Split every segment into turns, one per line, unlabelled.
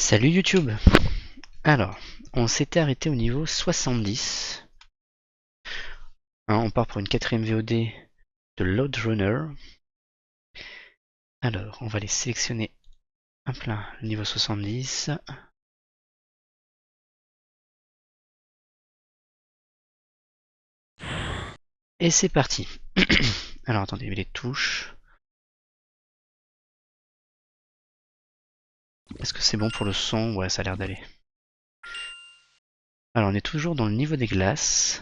Salut YouTube. Alors, on s'était arrêté au niveau 70. On part pour une quatrième VOD de Load Runner. Alors, on va les sélectionner un plein le niveau 70. Et c'est parti. Alors attendez, les touches. Est-ce que c'est bon pour le son? Ouais, ça a l'air d'aller. Alors on est toujours dans le niveau des glaces.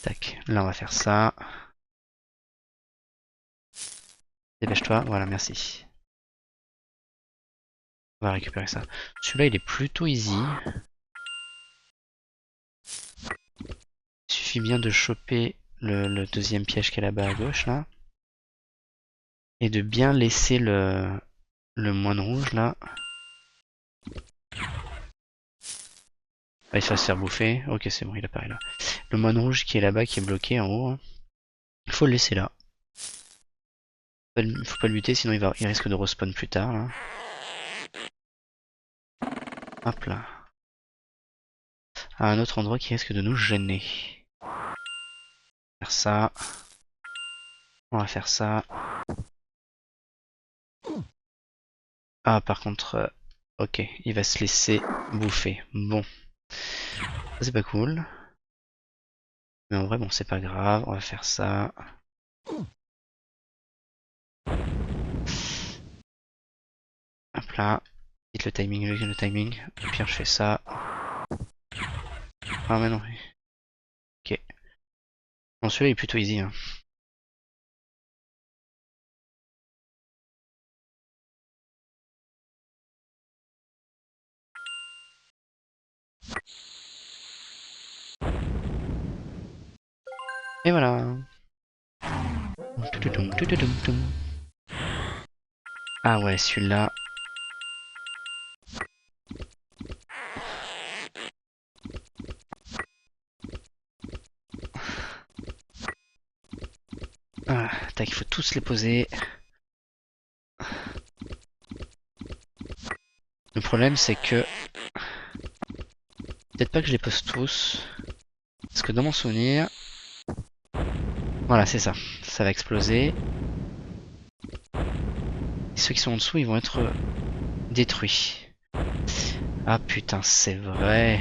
Tac, là on va faire ça. Dépêche-toi, voilà, merci. On va récupérer ça. Celui-là il est plutôt easy. Il suffit bien de choper le deuxième piège qui est là-bas à gauche là. Et de bien laisser le moine rouge là. Ah, il va se faire bouffer. Ok, c'est bon, il apparaît là. Le moine rouge qui est là-bas, qui est bloqué en haut. Il faut le laisser là. Faut pas le buter, sinon il risque de respawn plus tard là. Hop là. À un autre endroit qui risque de nous gêner. Faire ça. On va faire ça. Ah, par contre, ok, il va se laisser bouffer. Bon, ça c'est pas cool. Mais en vrai, bon, c'est pas grave. On va faire ça. Hop là. Vite le timing, le timing. Au pire, je fais ça. Ah, mais non. Ok. Bon, celui-là est plutôt easy. Hein. Et voilà. Ah ouais, celui-là. Ah, tac, il faut tous les poser. Le problème, c'est que... Peut-être pas que je les pose tous. Parce que dans mon souvenir... Voilà, c'est ça. Ça va exploser. Et ceux qui sont en dessous, ils vont être détruits. Ah putain, c'est vrai.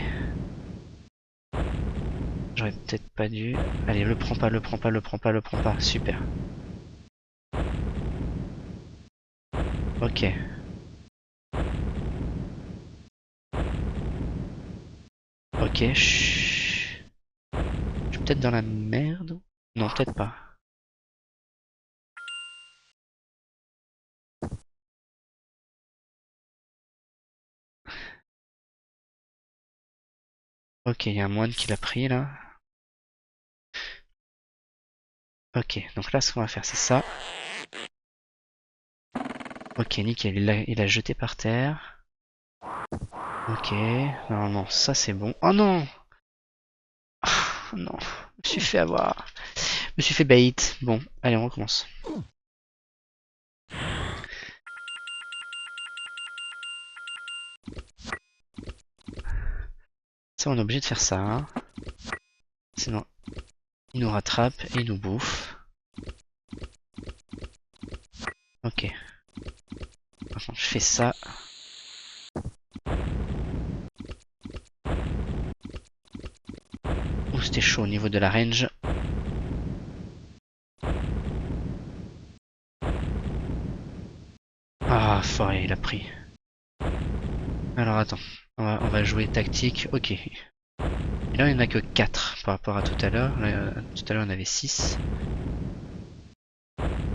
J'aurais peut-être pas dû... Allez, le prends pas, le prends pas, le prends pas, le prends pas. Super. Ok. Ok, chut. Je suis peut-être dans la merde. Non, peut-être pas. Ok, il y a un moine qui l'a pris là. Ok, donc là ce qu'on va faire c'est ça. Ok, nickel, il a jeté par terre. Ok, normalement ça c'est bon. Oh non! Ah, non, je me suis fait avoir. Je me suis fait bait. Bon, allez on recommence. Ça on est obligé de faire ça. Hein. Sinon il nous rattrape et il nous bouffe. Ok. Par contre je fais ça. Ouh c'était chaud au niveau de la range. Ah forêt il a pris. Alors attends, on va jouer tactique. Ok. Et là il n'y en a que 4 par rapport à tout à l'heure. Tout à l'heure on avait 6.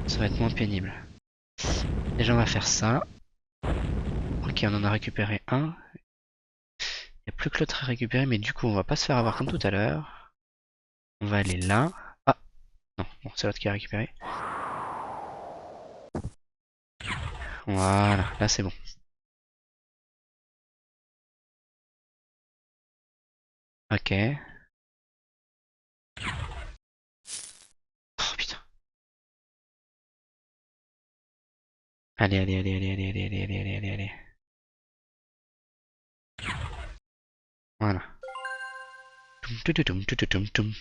Ça va être moins pénible. Déjà on va faire ça. Ok, on en a récupéré un. Il n'y a plus que l'autre à récupérer, mais du coup on va pas se faire avoir comme tout à l'heure. On va aller là. Ah non, bon, c'est l'autre qui a récupéré. Voilà, là c'est bon. Ok. Oh putain. Allez, allez, allez, allez, allez, allez, allez, allez, allez, allez, allez. Voilà. Toum, toum, toum, toum, toum, toum.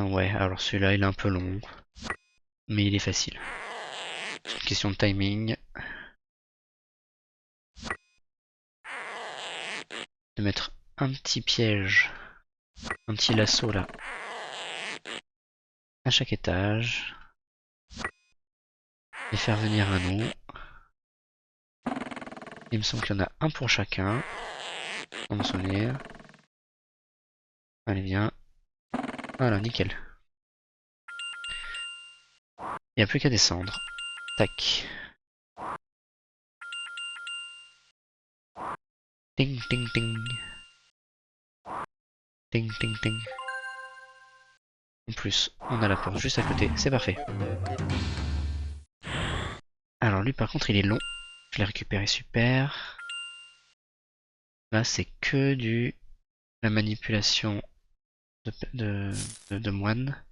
Ouais, alors celui-là il est un peu long, mais il est facile. C'est une question de timing. De mettre un petit piège, un petit lasso là, à chaque étage. Et faire venir un nom. Il me semble qu'il y en a un pour chacun. On me souvenir. Allez, viens. Voilà, nickel. Il n'y a plus qu'à descendre. Tac. Ting, ting, ting. Ting, ting, ting. En plus, on a la porte juste à côté. C'est parfait. Alors lui, par contre, il est long. Je l'ai récupéré, super. Là, c'est que du... la manipulation de moine.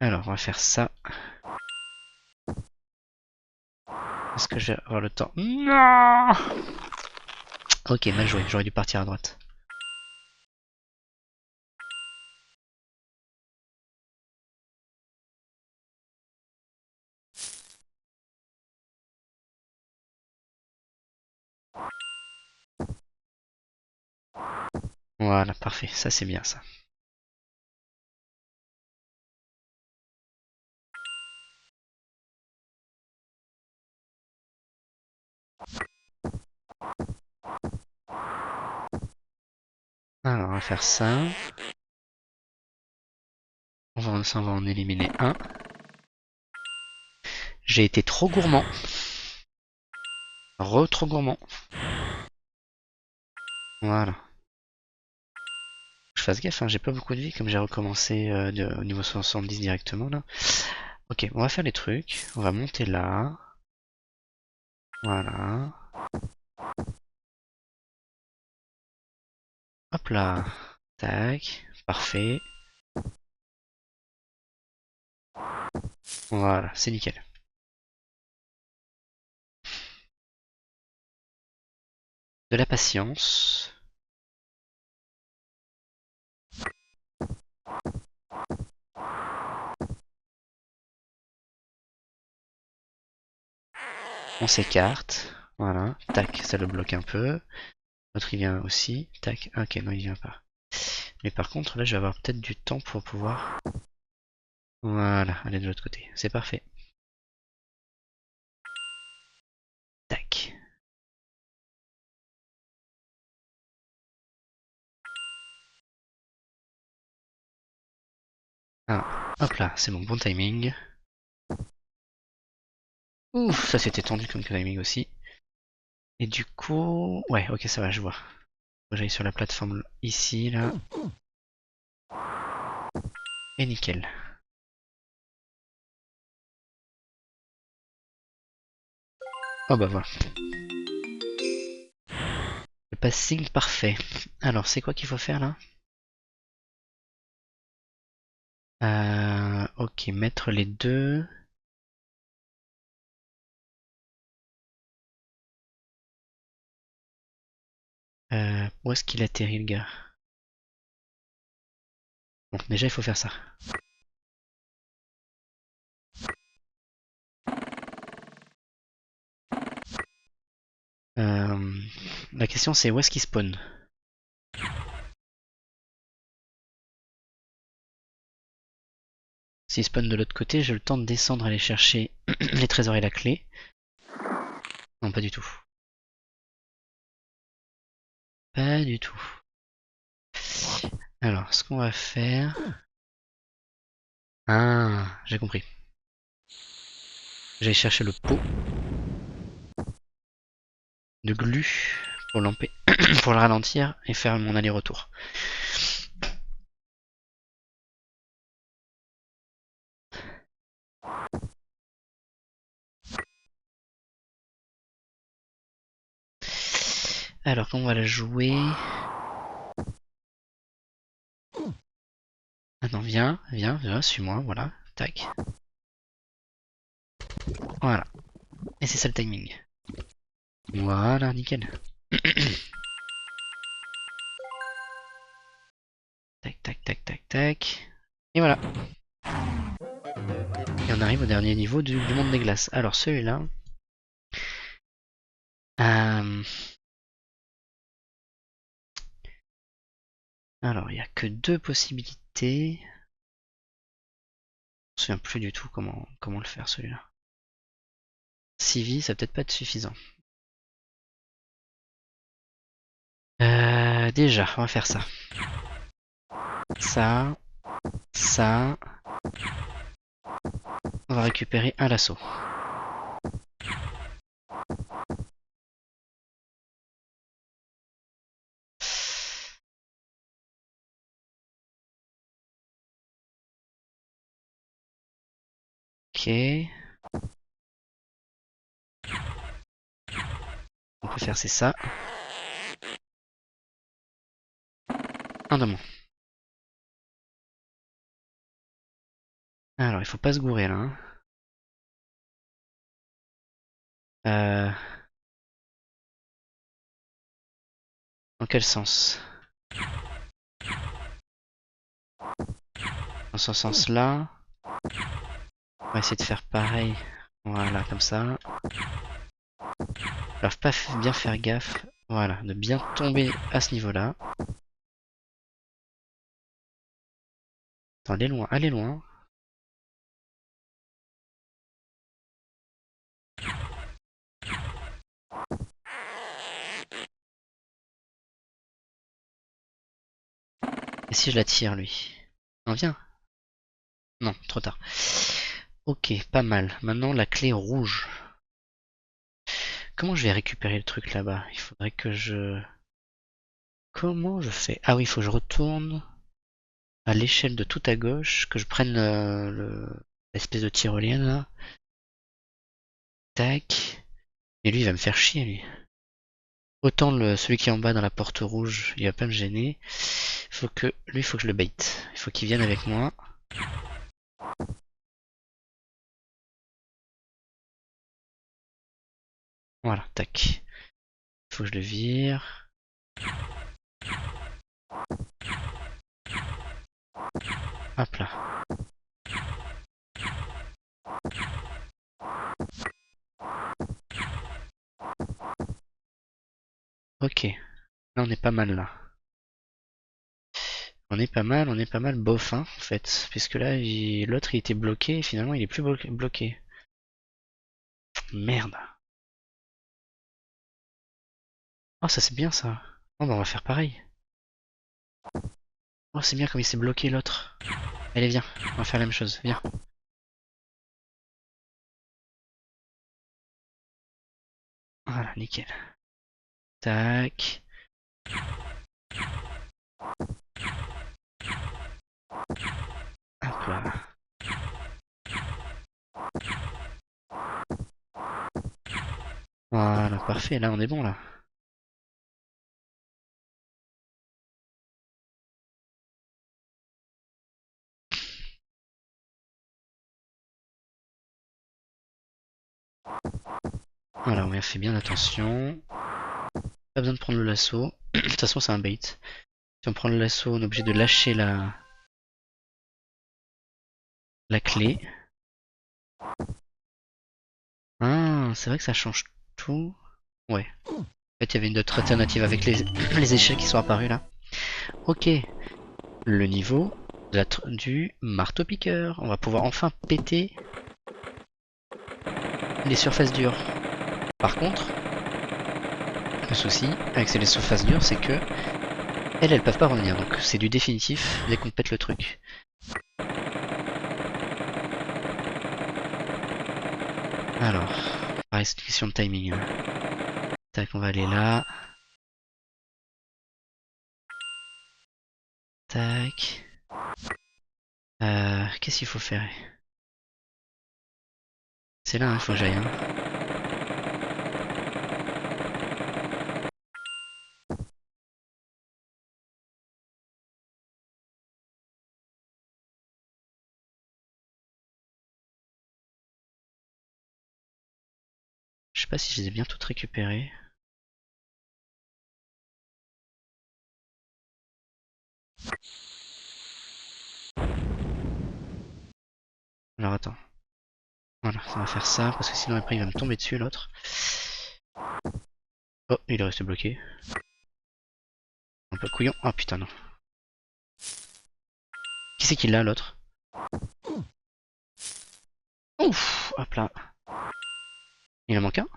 Alors, on va faire ça. Est-ce que je vais avoir le temps? Non! Ok, mal joué. J'aurais dû partir à droite. Voilà, parfait. Ça, c'est bien, ça. Alors, on va faire ça. On va en éliminer un. J'ai été trop gourmand. Trop gourmand. Voilà. Je fasse gaffe, hein, j'ai pas beaucoup de vie comme j'ai recommencé au niveau 70 directement là. Ok, on va faire les trucs. On va monter là. Voilà. Hop là. Tac. Parfait. Voilà, c'est nickel. De la patience. On s'écarte. Voilà. Tac, ça le bloque un peu. L'autre il vient aussi. Tac. Ok, non il vient pas. Mais par contre là je vais avoir peut-être du temps pour pouvoir... Voilà, aller de l'autre côté. C'est parfait. Tac. Ah, hop là, c'est mon bon timing. Ouf, ça c'était tendu comme timing aussi. Et du coup... Ouais, ok, ça va, je vois. Faut que j'aille sur la plateforme ici, là. Et nickel. Oh bah voilà. Le passing parfait. Alors, c'est quoi qu'il faut faire là? Ok, mettre les deux. Où est-ce qu'il atterrit le gars? Bon, déjà il faut faire ça. Euh, la question c'est où est-ce qu'il spawn? S'il spawn de l'autre côté, j'ai le temps de descendre aller chercher les trésors et la clé. Non, pas du tout. Pas du tout. Alors, ce qu'on va faire... Ah, j'ai compris. J'allais chercher le pot de glu pour pour le ralentir et faire mon aller-retour. Alors, comment on va la jouer? Maintenant, viens, viens, viens, suis-moi, voilà. Tac. Voilà. Et c'est ça le timing. Voilà, nickel. Tac, tac, tac, tac, tac. Et voilà. Et on arrive au dernier niveau du monde des glaces. Alors celui-là... Euh, Alors, il n'y a que deux possibilités. Je me souviens plus du tout comment le faire celui-là. 6 vies, ça va peut-être pas être suffisant. Déjà, on va faire ça. Ça, ça. On va récupérer un lasso. Ok. On peut faire c'est ça. Un de moins. Alors, il faut pas se gourer là. Hein. Euh... Dans quel sens? Dans ce sens-là. On va essayer de faire pareil. Voilà, comme ça. Alors, pas bien faire gaffe. Voilà, de bien tomber à ce niveau-là. Attends, allez loin, allez loin. Et si je la tire, lui? Non, viens. Non, trop tard. Ok, pas mal. Maintenant, la clé rouge. Comment je vais récupérer le truc là-bas? Il faudrait que je... Comment je fais? Ah oui, il faut que je retourne à l'échelle de tout à gauche, que je prenne l'espèce de tyrolienne là. Tac. Et lui, il va me faire chier, lui. Autant celui qui est en bas dans la porte rouge, il va pas me gêner. Lui, il faut que je le bait. Il faut qu'il vienne avec moi. Voilà, tac. Il faut que je le vire. Hop là. Ok. Là, on est pas mal là. On est pas mal bof hein, en fait. Puisque là, l'autre il était bloqué et finalement il est plus bloqué. Merde. Oh, ça c'est bien ça. Oh, bah on va faire pareil. Oh, c'est bien comme il s'est bloqué l'autre. Allez, viens. On va faire la même chose. Viens. Voilà, nickel. Tac. Hop là. Voilà, parfait. Là, on est bon là. Voilà, on y a fait bien attention. Pas besoin de prendre le lasso. De toute façon, c'est un bait. Si on prend le lasso, on est obligé de lâcher la clé. Ah, c'est vrai que ça change tout. Ouais. En fait, il y avait une autre alternative avec les échelles qui sont apparues là. Ok. Le niveau du marteau-piqueur. On va pouvoir enfin péter les surfaces dures. Par contre, le souci avec les surfaces dures, c'est que elles peuvent pas revenir. Donc c'est du définitif dès qu'on pète le truc. Alors, pareil, c'est une question de timing. Tac, on va aller là. Tac. Qu'est-ce qu'il faut faire? C'est là, il faut que j'aille. Hein. Je sais pas si je les ai bien toutes récupérées. Alors attends. Voilà, ça va faire ça, parce que sinon après il va me tomber dessus l'autre. Oh, il est resté bloqué. Un peu couillon. Oh putain non. Qui c'est qui l'a l'autre? Ouf, hop là. Il en manque un?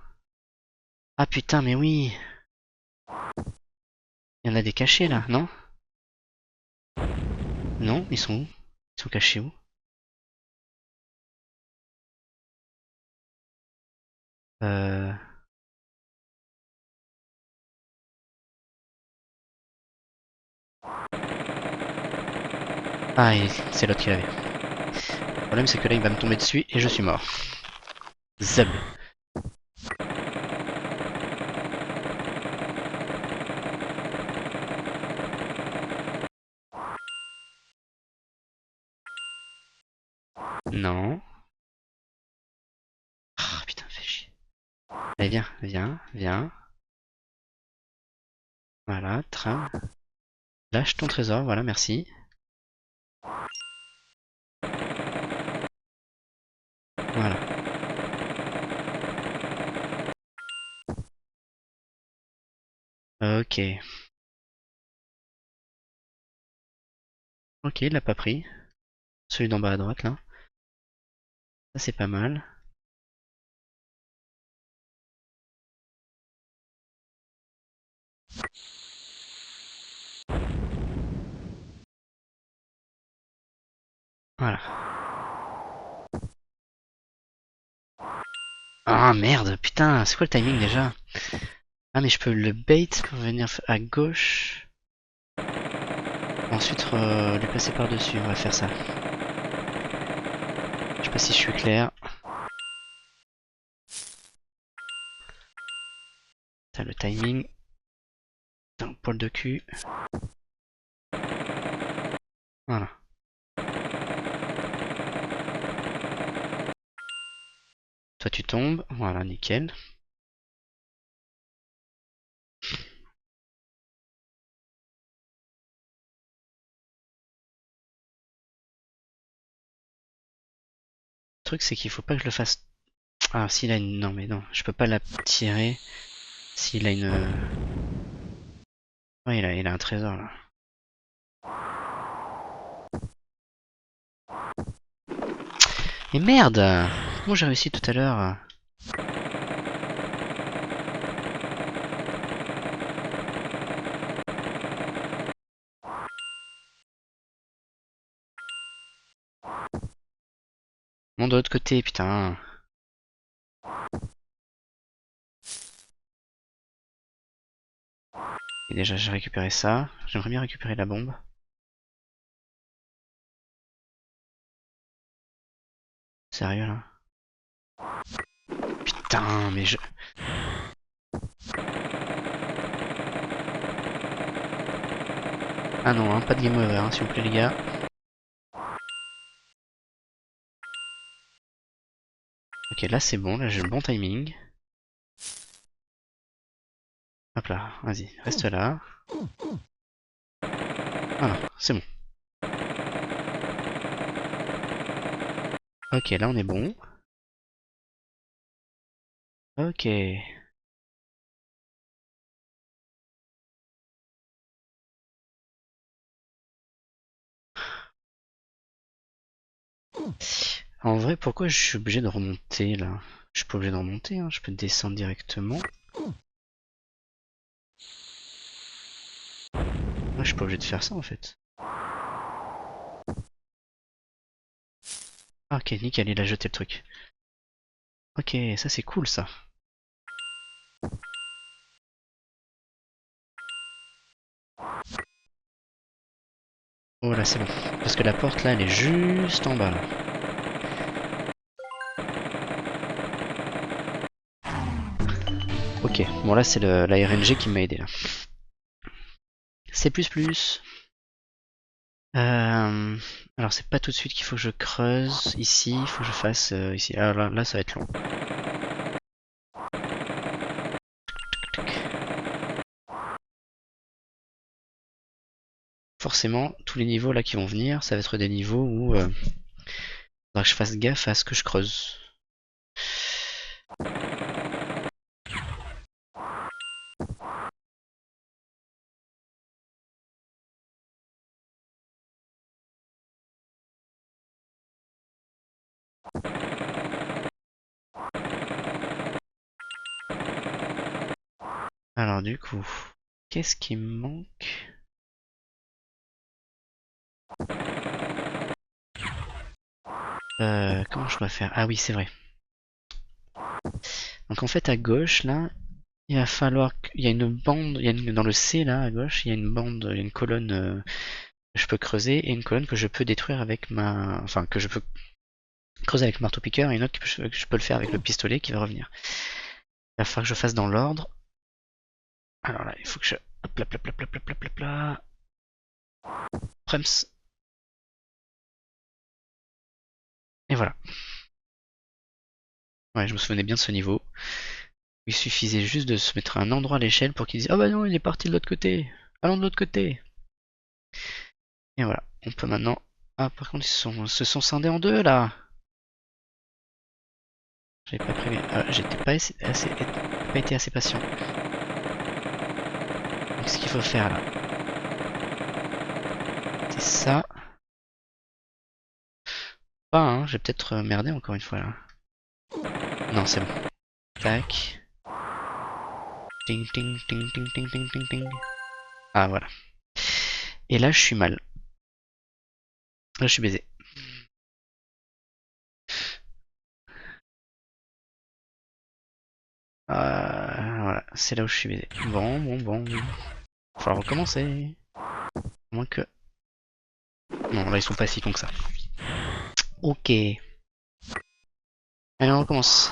Ah putain mais oui. Il y en a des cachés là, non? Non, ils sont où? Ils sont cachés où? Euh... Ah, c'est l'autre qui l'avait. Le problème c'est que là il va me tomber dessus et je suis mort. Zeb. Non. Ah putain, fais chier. Allez, viens, viens, viens. Voilà, tram. Lâche ton trésor, voilà, merci. Voilà. Ok. Ok, il l'a pas pris. Celui d'en bas à droite, là. Ça, c'est pas mal. Voilà. Ah merde, putain, c'est quoi le timing déjà? Ah mais je peux le bait pour venir à gauche. Ensuite lui passer par-dessus, on va faire ça. Je sais pas si je suis clair. T'as le timing. Putain, poil de cul. Voilà. Toi tu tombes, voilà, nickel. Le truc c'est qu'il faut pas que je le fasse. Ah s'il a une. Non mais non, je peux pas la tirer s'il a une. Ouais il a un trésor là. Et merde! Comment j'ai réussi tout à l'heure? Bon de l'autre côté, putain. Et déjà j'ai récupéré ça. J'aimerais bien récupérer la bombe. Sérieux là? Putain, mais je. Ah non, hein, pas de game over, hein, s'il vous plaît les gars. Ok, là c'est bon, là j'ai le bon timing. Hop là, vas-y, reste là. Voilà, c'est bon. Ok, là on est bon. Ok. En vrai, pourquoi je suis obligé de remonter là? Je suis pas obligé de remonter, hein, je peux descendre directement. Moi, je suis pas obligé de faire ça en fait. Ah, ok, nickel, il a jeté le truc. Ok, ça c'est cool ça. Oh là, c'est bon. Parce que la porte là, elle est juste en bas là. Ok, bon là c'est la RNG qui m'a aidé là. C++. Euh, alors c'est pas tout de suite qu'il faut que je creuse ici, il faut que je fasse ici. Alors là ça va être long. forcément, tous les niveaux là qui vont venir, ça va être des niveaux où faudra que je fasse gaffe à ce que je creuse. Alors du coup, qu'est-ce qui me manque? Comment je dois faire? Ah oui, c'est vrai. Donc en fait à gauche là, il va falloir qu'il y a une bande, dans le C là à gauche, il y a une bande, il y a une colonne que je peux creuser et une colonne que je peux détruire avec ma, enfin que je peux creuser avec le marteau-piqueur et une autre que je peux le faire avec le pistolet qui va revenir. Il va falloir que je fasse dans l'ordre. Alors là, il faut que je, hop là, hop là, hop là, hop là, hop là. Prems. Et voilà. Ouais, je me souvenais bien de ce niveau. Il suffisait juste de se mettre à un endroit à l'échelle pour qu'il dise ah bah non, il est parti de l'autre côté. Allons de l'autre côté. Et voilà. On peut maintenant. Ah, par contre, se sont scindés en deux là. J'avais pas prévu. Ah, j'étais pas été assez patient. Donc, ce qu'il faut faire là, c'est ça. Pas, hein, j'ai peut-être merdé encore une fois là. Non, c'est bon. Tac. Ting, ting, ting, ting, ting, ting, ting, ting. Ah, voilà. Et là, je suis mal. Là, je suis baisé. Voilà, c'est là où je suis baisé. Bon, bon, bon. Faut falloir recommencer. À moins que. Non, là, ils sont pas si cons que ça. Ok. Allez, on recommence.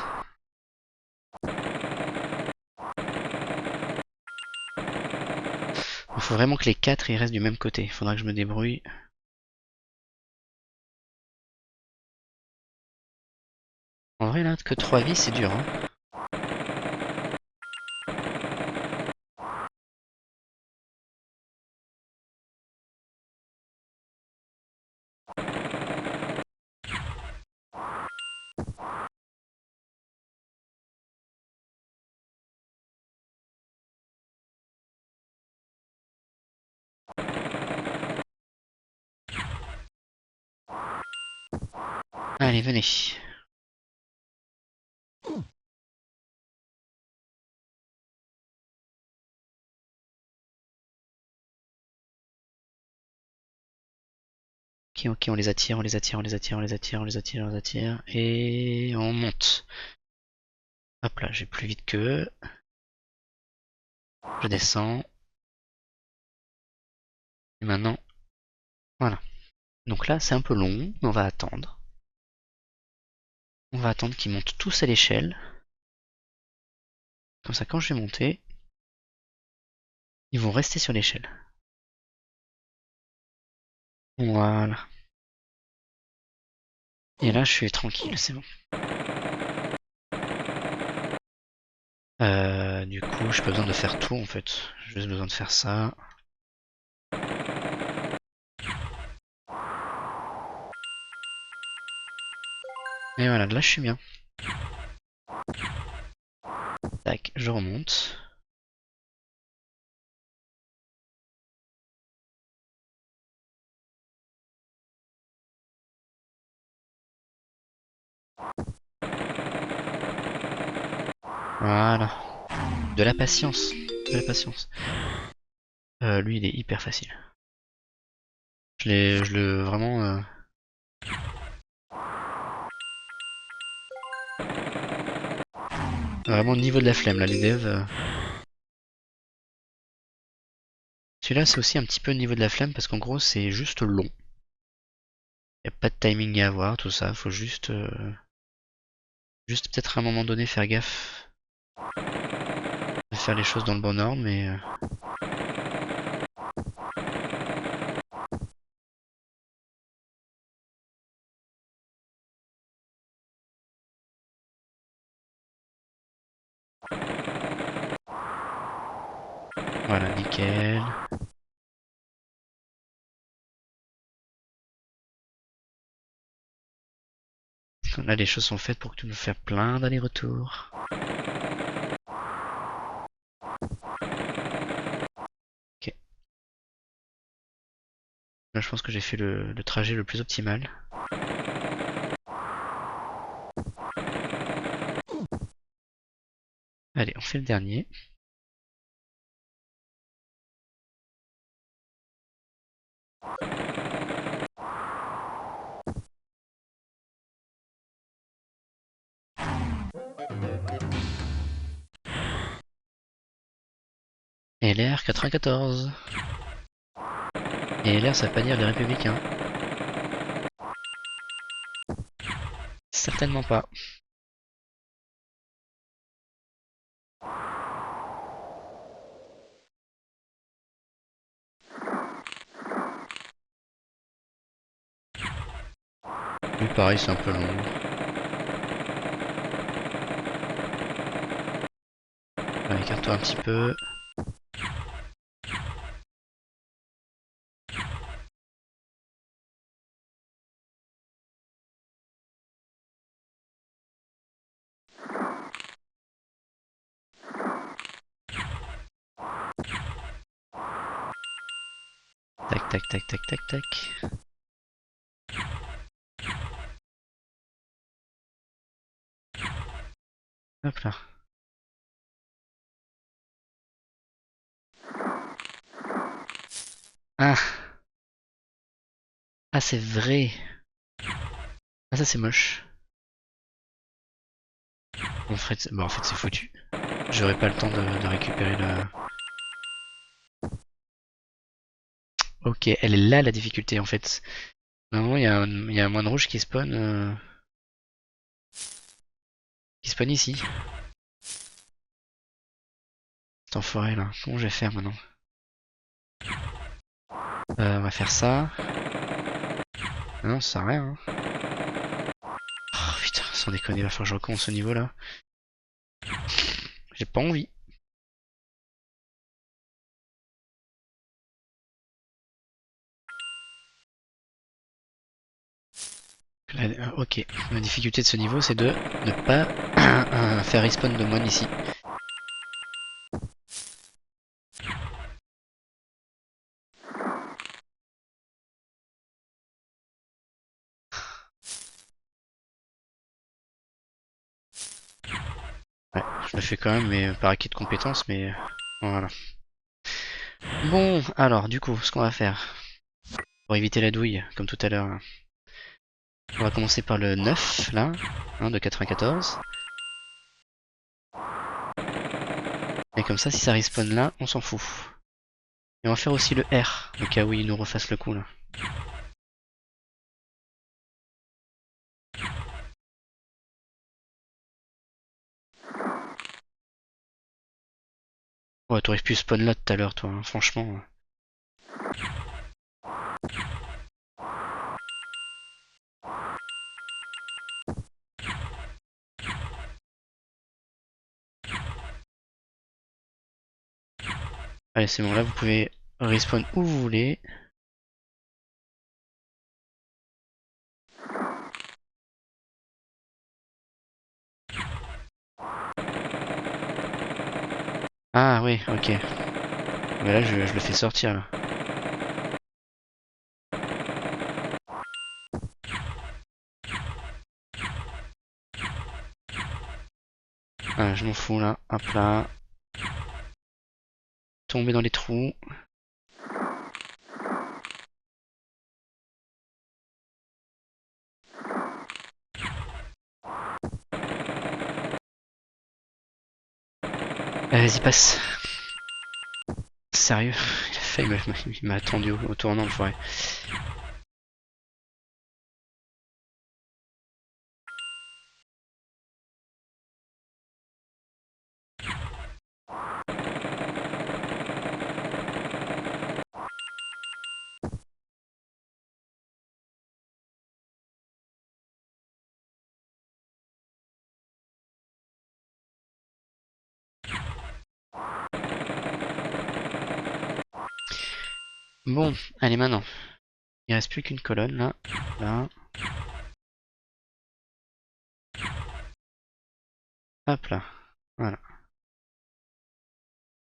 Il faut vraiment que les 4 ils restent du même côté. Il faudra que je me débrouille. En vrai, là, que 3 vies, c'est dur. Hein. Allez, venez. Ok, ok, on les attire, on les attire, on les attire, on les attire, on les attire, on les attire. Et on monte. Hop là, j'ai plus vite qu'eux. Je descends. Et maintenant, voilà. Donc là, c'est un peu long, mais on va attendre. On va attendre qu'ils montent tous à l'échelle. Comme ça, quand je vais monter, ils vont rester sur l'échelle. Voilà. Et là, je suis tranquille, c'est bon. Du coup, j'ai pas besoin de faire tout en fait. J'ai juste besoin de faire ça. Et voilà, là je suis bien. Tac, je remonte. Voilà. De la patience. De la patience. Lui, il est hyper facile. Je le vraiment. Vraiment au niveau de la flemme là, les devs. Celui-là, c'est aussi un petit peu au niveau de la flemme parce qu'en gros, c'est juste long. Y a pas de timing à avoir, tout ça. Faut juste, juste peut-être à un moment donné faire gaffe de faire les choses dans le bon ordre, mais. Voilà, nickel. Là, les choses sont faites pour que tu nous fasses plein d'allers-retours. Ok. Là, je pense que j'ai fait le trajet le plus optimal. Allez, on fait le dernier. LR 94. Et LR, ça veut pas dire les Républicains. Certainement pas. Lui, pareil, c'est un peu long. Allez, écarte-toi un petit peu. Tac, tac, tac, tac, tac, tac. Hop là. Ah, ah c'est vrai. Ah, ça c'est moche. En fait, bah, en fait c'est foutu. J'aurais pas le temps de récupérer la... Ok, elle est là la difficulté en fait. Normalement, il y a un moine rouge qui spawn ici. Cet enfoiré là. Comment je vais faire maintenant? On va faire ça. Ah non, ça sert à rien. Hein. Oh putain, sans déconner, il va falloir que je recommence au niveau là. J'ai pas envie. Ok, la difficulté de ce niveau c'est de ne pas faire respawn de moine ici. Ouais, je le fais quand même, mais par acquis de compétences, mais voilà. Bon, alors, du coup, ce qu'on va faire, pour éviter la douille, comme tout à l'heure, on va commencer par le 9, là, hein, de 94. Et comme ça, si ça respawn là, on s'en fout. Et on va faire aussi le R, au cas où il nous refasse le coup, là. Ouais, t'aurais pu spawn là tout à l'heure, toi, hein, franchement. Allez, c'est bon, là, vous pouvez respawn où vous voulez. Ah, oui, ok. Mais là, je le fais sortir, là. Ah, je m'en fous, là. Hop là. Tomber dans les trous. Vas-y, passe. Sérieux, il a failli il m'a attendu au tournant le forêt. Bon, allez maintenant. Il reste plus qu'une colonne là. Là. Hop là. Voilà.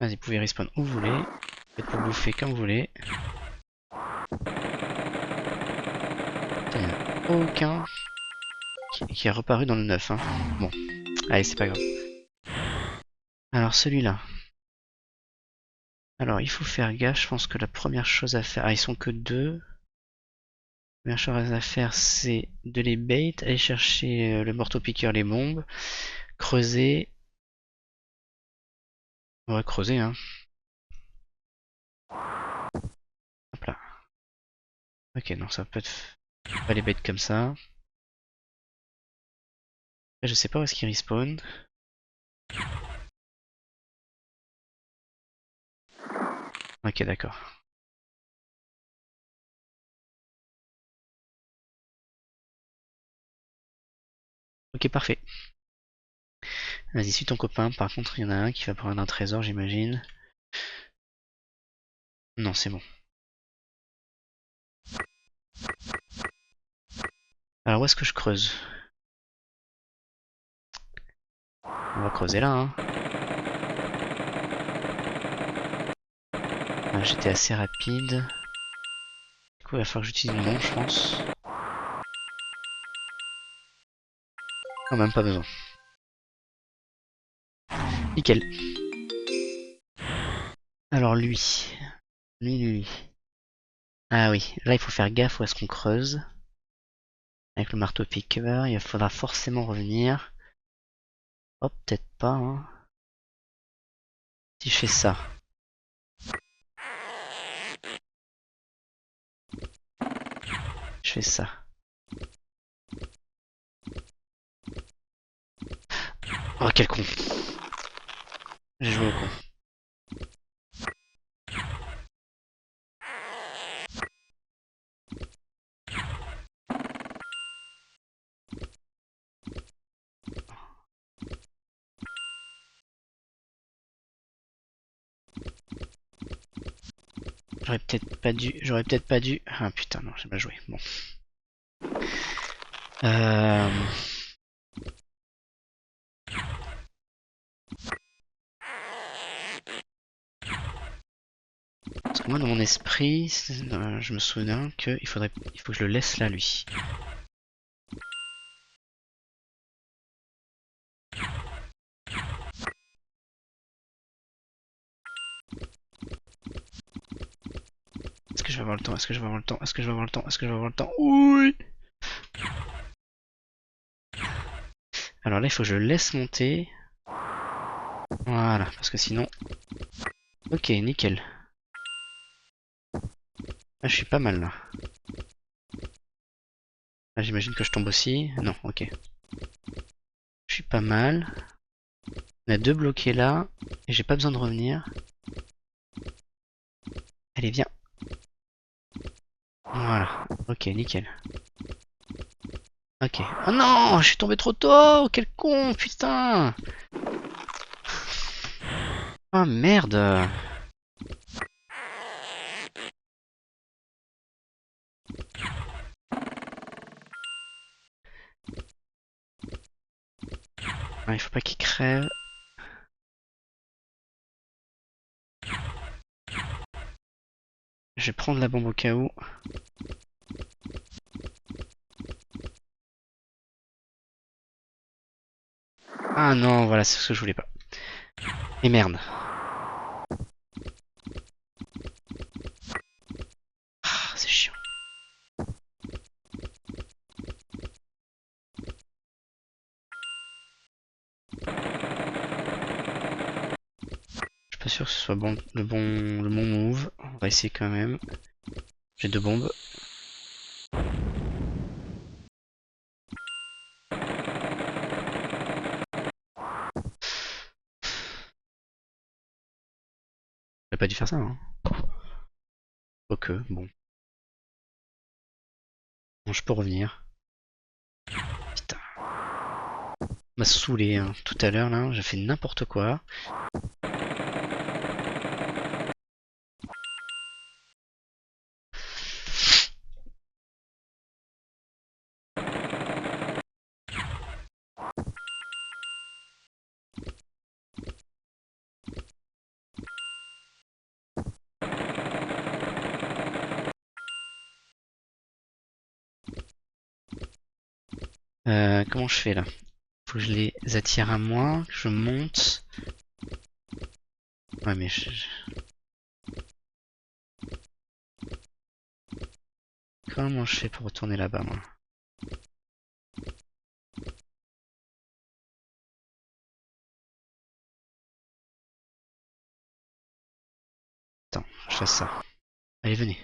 Vas-y, vous pouvez respawn où vous voulez. Faites pour bouffer quand vous voulez. Il n'y en a aucun qui est reparu dans le 9. Hein. Bon, allez, c'est pas grave. Alors celui-là. Alors il faut faire gaffe, je pense que la première chose à faire... Ah, ils sont que deux. La première chose à faire, c'est de les bait, aller chercher le marteau-piqueur, les bombes, creuser. On va creuser, hein. Hop là. Ok, non, ça peut être... Pas les bait comme ça. Là, je sais pas où est-ce qu'ils respawn. Ok, d'accord. Ok, parfait. Vas-y, suis ton copain. Par contre, il y en a un qui va prendre un trésor, j'imagine. Non, c'est bon. Alors, où est-ce que je creuse? On va creuser là, hein. Ah, j'étais assez rapide. Du coup, il va falloir que j'utilise une bombe, je pense. Non, même pas besoin. Nickel. Alors, lui. Lui. Ah oui, là, il faut faire gaffe où est-ce qu'on creuse. Avec le marteau-piqueur, il faudra forcément revenir. Oh, peut-être pas, hein. Si je fais ça. Je fais ça. Oh, quel con. J'ai joué au con. J'aurais peut-être pas dû. Ah putain, non, j'ai mal joué. Bon. Euh... Parce que moi, dans mon esprit, je me souviens il faut que je le laisse là, lui. Est-ce que je vais avoir le temps? Est-ce que je vais avoir le temps? Est-ce que je vais avoir le temps? Est-ce que je vais avoir le temps? Oui! Alors là, il faut que je le laisse monter. Voilà, parce que sinon... Ok, nickel. Là, je suis pas mal, là. Là, j'imagine que je tombe aussi. Non, ok. Je suis pas mal. On a deux bloqués là. Et j'ai pas besoin de revenir. Allez, viens. Voilà. Ok, nickel. Ok. Oh non, je suis tombé trop tôt. Quel con, putain. Oh merde. Ah, il faut pas qu'il crève. Je vais prendre la bombe au cas où. Ah non, voilà, c'est ce que je voulais pas. Et merde. Ah, c'est chiant. Je suis pas sûr que ce soit bon, le bon move. On va essayer quand même. J'ai deux bombes. J'aurais pas dû faire ça, hein. Ok, bon. Bon, je peux revenir. Putain. M'a saoulé, hein. Tout à l'heure, là. J'ai fait n'importe quoi. Comment je fais là? Faut que je les attire à moi, que je monte. Ouais mais comment je fais pour retourner là-bas moi? Attends, je fasse ça. Allez venez.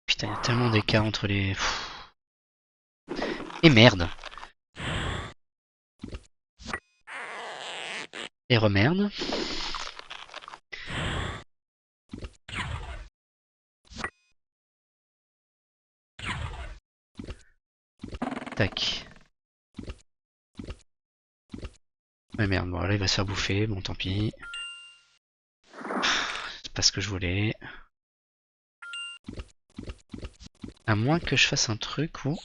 Putain, il y a tellement d'écart entre les... Et merde. Et remerde. Tac. Ouais merde, bon là il va se faire bouffer, bon tant pis. C'est pas ce que je voulais. À moins que je fasse un truc où...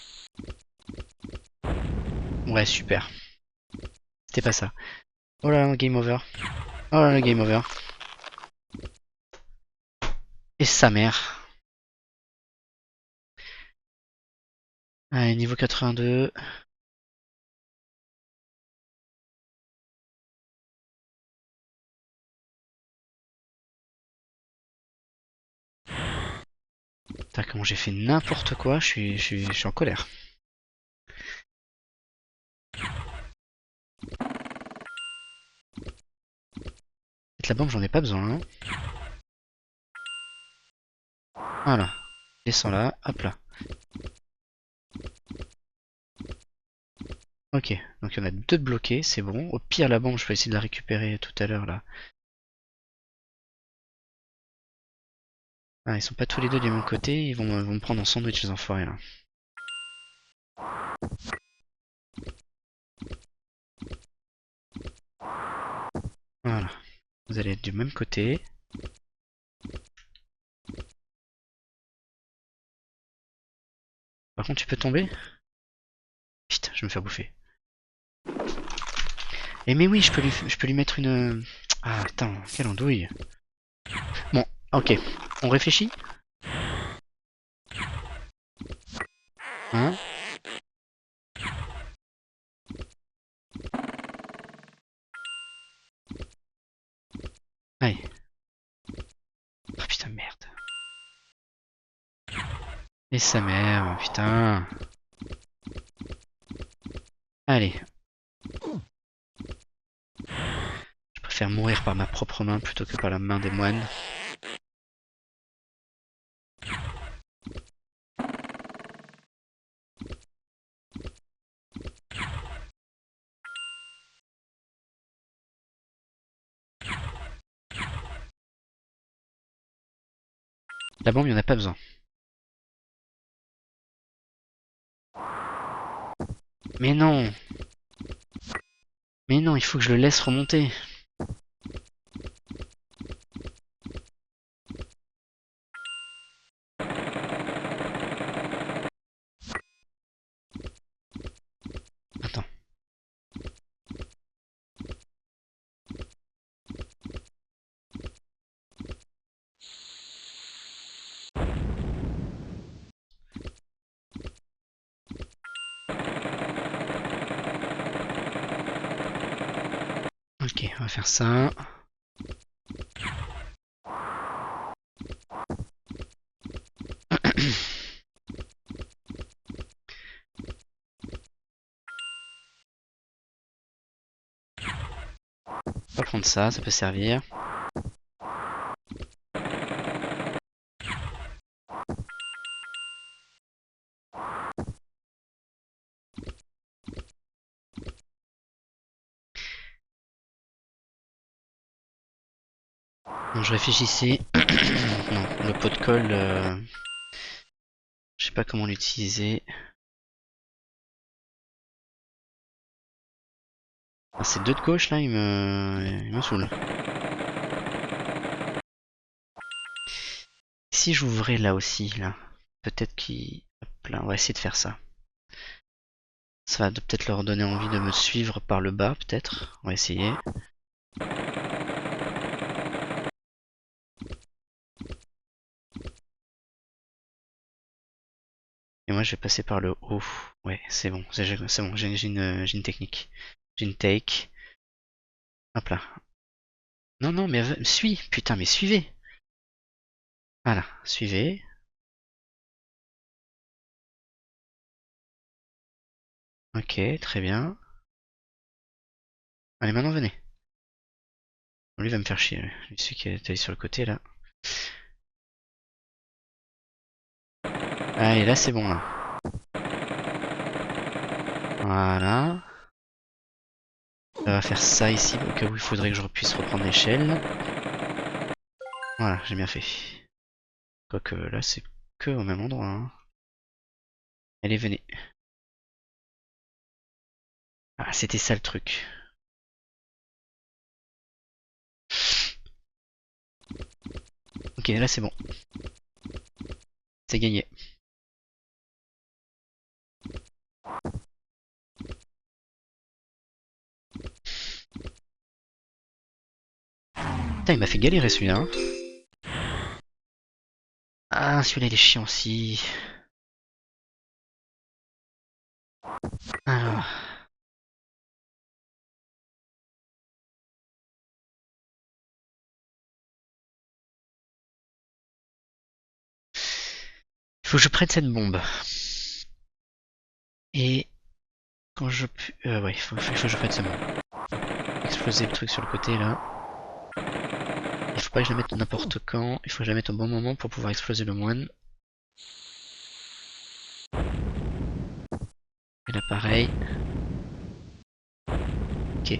Ouais super. C'était pas ça. Oh là là, game over. Oh là là, game over. Et sa mère. Allez, niveau 82. Putain, comment j'ai fait n'importe quoi, je suis en colère. La bombe, j'en ai pas besoin. Hein. Voilà. Descends là, hop là. Ok, donc il y en a deux de bloqués, c'est bon. Au pire, la bombe, je peux essayer de la récupérer tout à l'heure là. Ah, ils sont pas tous les deux du même côté, ils vont me prendre en sandwich les enfoirés là. Voilà. Vous allez être du même côté. Par contre, tu peux tomber? Putain, je vais me faire bouffer. Et mais oui, je peux lui mettre une... Ah, attends, quelle andouille. Bon, ok. On réfléchit? Hein? Allez. Oh putain, merde. Et sa mère, putain. Allez. Je préfère mourir par ma propre main plutôt que par la main des moines. La bombe, il n'y en a pas besoin. Mais non! Mais non, il faut que je le laisse remonter. Attends. Ok, on va faire ça. On va prendre ça, ça peut servir. Donc je réfléchissais. Non, le pot de colle, je sais pas comment l'utiliser. Ah, ces deux de gauche là, ils me saoulent. Si j'ouvrais là aussi, là, peut-être qu'il... Hop là, on va essayer de faire ça. Ça va peut-être leur donner envie de me suivre par le bas, peut-être. On va essayer. Et moi, je vais passer par le haut. Ouais, c'est bon, c'est bon, j'ai une technique. J'ai une take. Hop là. Non, non, mais suis! Putain, mais suivez! Voilà, suivez. Ok, très bien. Allez, maintenant venez. Lui va me faire chier. Lui, celui qui est allé sur le côté là. Allez, là c'est bon là. Voilà. On va faire ça ici au cas où il faudrait que je puisse reprendre l'échelle. Voilà, j'ai bien fait. Quoique là c'est que au même endroit. Hein. Allez, venez. Ah, c'était ça le truc. Ok, là c'est bon. C'est gagné. Putain, il m'a fait galérer celui-là. Hein. Ah, celui-là il est chiant aussi. Alors. Il faut que je prenne cette bombe. Et quand je... ouais, il faut que je prenne cette bombe. Exploser le truc sur le côté là. Il faut pas que je la mette n'importe quand. Il faut que je la mette au bon moment pour pouvoir exploser le moine. Et là pareil. Ok.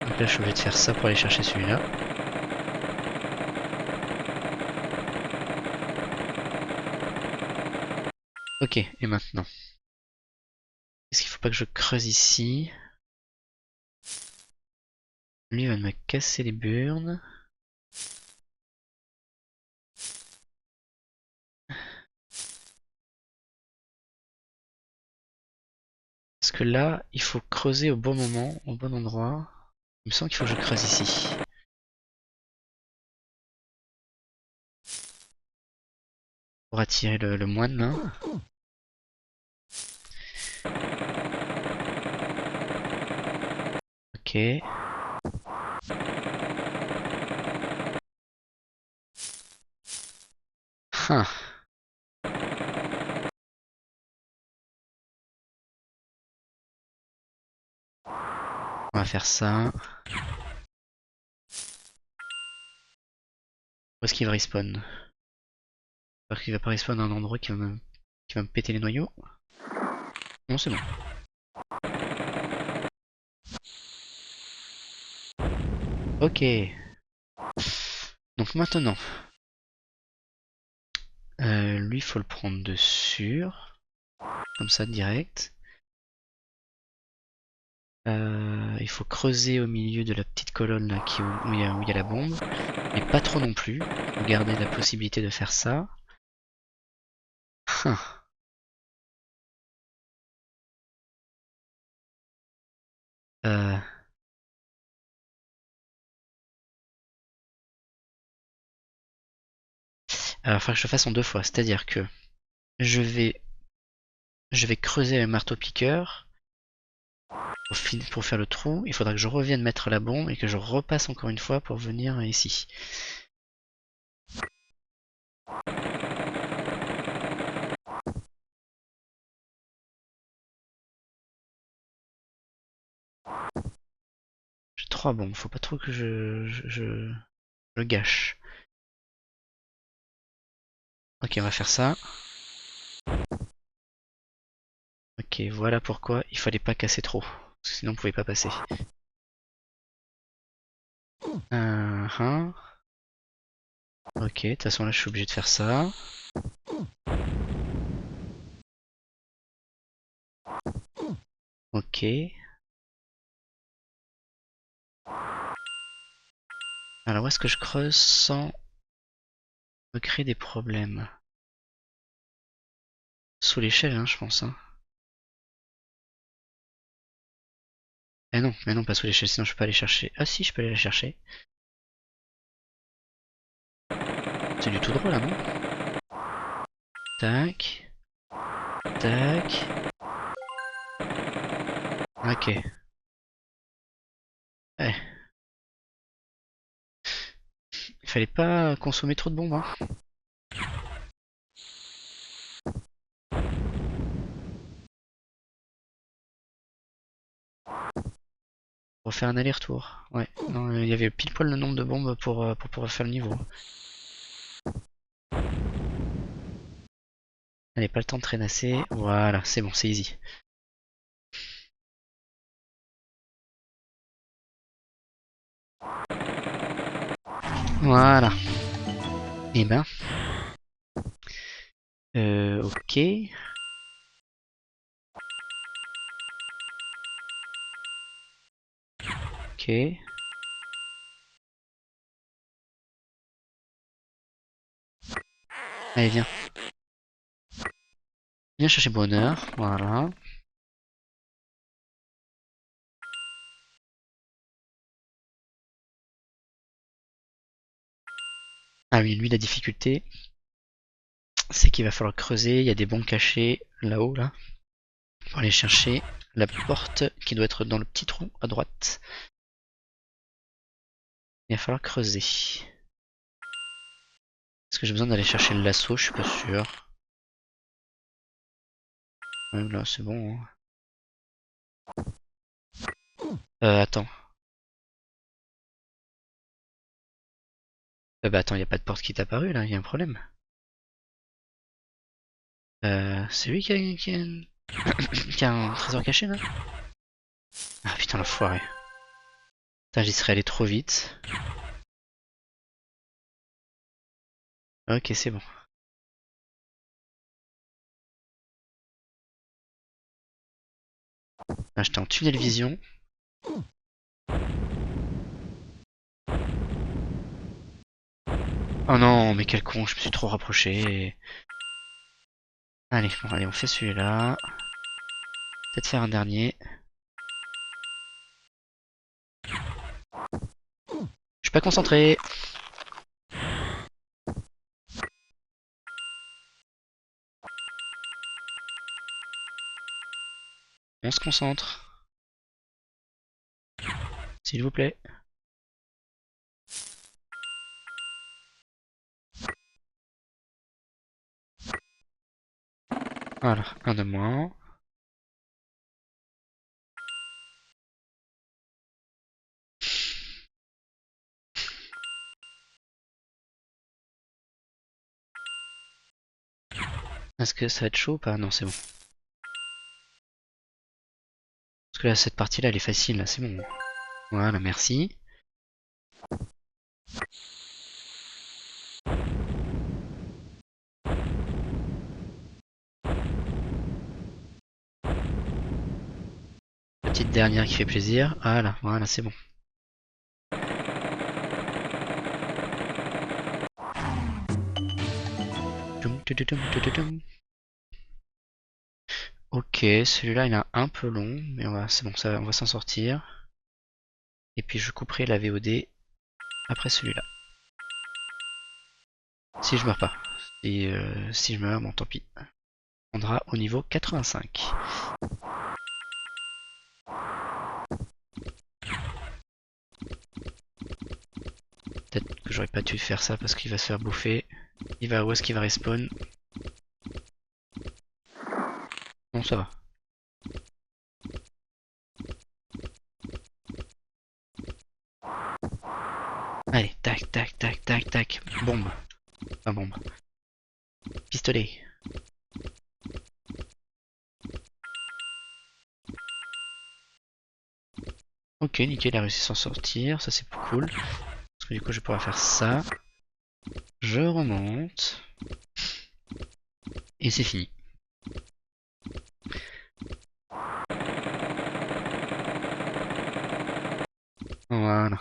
Donc là je suis obligé de faire ça pour aller chercher celui-là. Ok, et maintenant. Est-ce qu'il faut pas que je creuse ici? Lui va me casser les burnes. Parce que là, il faut creuser au bon moment, au bon endroit. Il me semble qu'il faut que je creuse ici. Pour attirer le moine là. Ok. Hein. On va faire ça. Où est-ce qu'il va respawn? J'espère qu'il va pas respawn à un endroit qui va me péter les noyaux. Non, c'est bon. Ok. Donc maintenant, lui, il faut le prendre dessus. Comme ça, direct. Il faut creuser au milieu de la petite colonne là où il y a la bombe. Mais pas trop non plus. Faut garder la possibilité de faire ça. Hein. Euh, alors, il faut que je le fasse en deux fois. C'est-à-dire que je vais, je vais creuser le marteau-piqueur pour faire le trou. Il faudra que je revienne mettre la bombe et que je repasse encore une fois pour venir ici. J'ai trois bombes. Faut pas trop que je gâche. Ok, on va faire ça. Ok, voilà pourquoi il fallait pas casser trop. Parce que sinon on pouvait pas passer. Hein. Ok, de toute façon là je suis obligé de faire ça. Ok. Alors où est-ce que je creuse sans me crée des problèmes. Sous l'échelle, hein, je pense. Hein. Mais non, pas sous l'échelle, sinon je peux pas aller chercher. Ah si, je peux aller la chercher. C'est du tout droit là, non? Tac. Tac. Ok. Ouais. Il fallait pas consommer trop de bombes, hein. Pour faire un aller-retour. Ouais. Non, il y avait pile poil le nombre de bombes pour pouvoir faire le niveau. Allez, pas le temps de traîner assez. Voilà, c'est bon, c'est easy. Voilà. Et ben. Ok. Ok. Allez, viens. Viens chercher bonheur. Voilà. Ah oui, lui, la difficulté, c'est qu'il va falloir creuser. Il y a des bons cachés là-haut, là. Pour aller chercher la porte qui doit être dans le petit trou à droite. Il va falloir creuser. Est-ce que j'ai besoin d'aller chercher le lasso? Je suis pas sûr. Ouais, là, c'est bon. Hein. Attends. Bah attends, y a pas de porte qui est apparue là, y a un problème. C'est lui qui a un trésor caché là? Ah putain l'enfoiré. Putain, j'y serais allé trop vite. Ok, c'est bon. Là, j'étais en tunnel vision. Oh non, mais quel con, je me suis trop rapproché. Allez, bon, allez, on fait celui-là. Peut-être faire un dernier. Je suis pas concentré. On se concentre. S'il vous plaît. Voilà, un de moins. Est-ce que ça va être chaud ou pas? Non, c'est bon. Parce que là, cette partie-là, elle est facile, là, c'est bon. Voilà, merci. Petite dernière qui fait plaisir. Voilà, voilà, c'est bon. Ok, celui-là il est un peu long, mais c'est bon, on va s'en sortir. Et puis je couperai la VOD après celui-là. Si je meurs pas. Si je meurs, bon tant pis. On prendra au niveau 85. Peut-être que j'aurais pas dû faire ça parce qu'il va se faire bouffer. Où est-ce qu'il va respawn? Bon, ça va. Allez, tac, tac, tac, tac, tac. Bombe. Pas bombe. Pistolet. Ok, nickel, il a réussi à s'en sortir. Ça, c'est cool. Parce que du coup, je vais pouvoir faire ça. Je remonte. Et c'est fini. Voilà.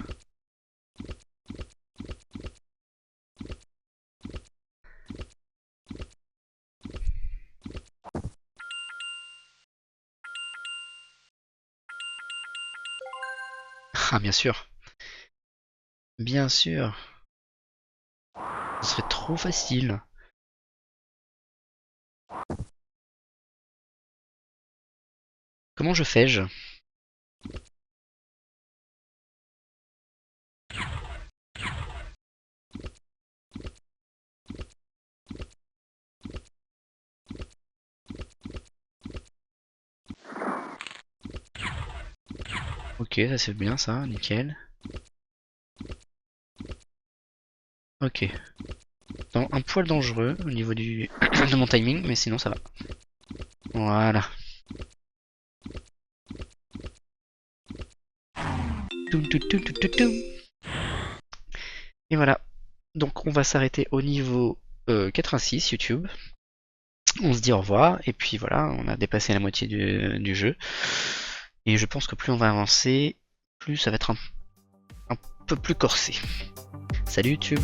Ah, bien sûr. Bien sûr. Ce serait trop facile. Comment je fais-je? Ok, ça c'est bien ça, nickel. Ok. Un poil dangereux au niveau de mon timing, mais sinon ça va. Voilà. Toum, toum, toum, toum, toum, toum. Et voilà. Donc on va s'arrêter au niveau 86 YouTube. On se dit au revoir, et puis voilà, on a dépassé la moitié du jeu. Et je pense que plus on va avancer, plus ça va être un peu plus corsé. Salut YouTube!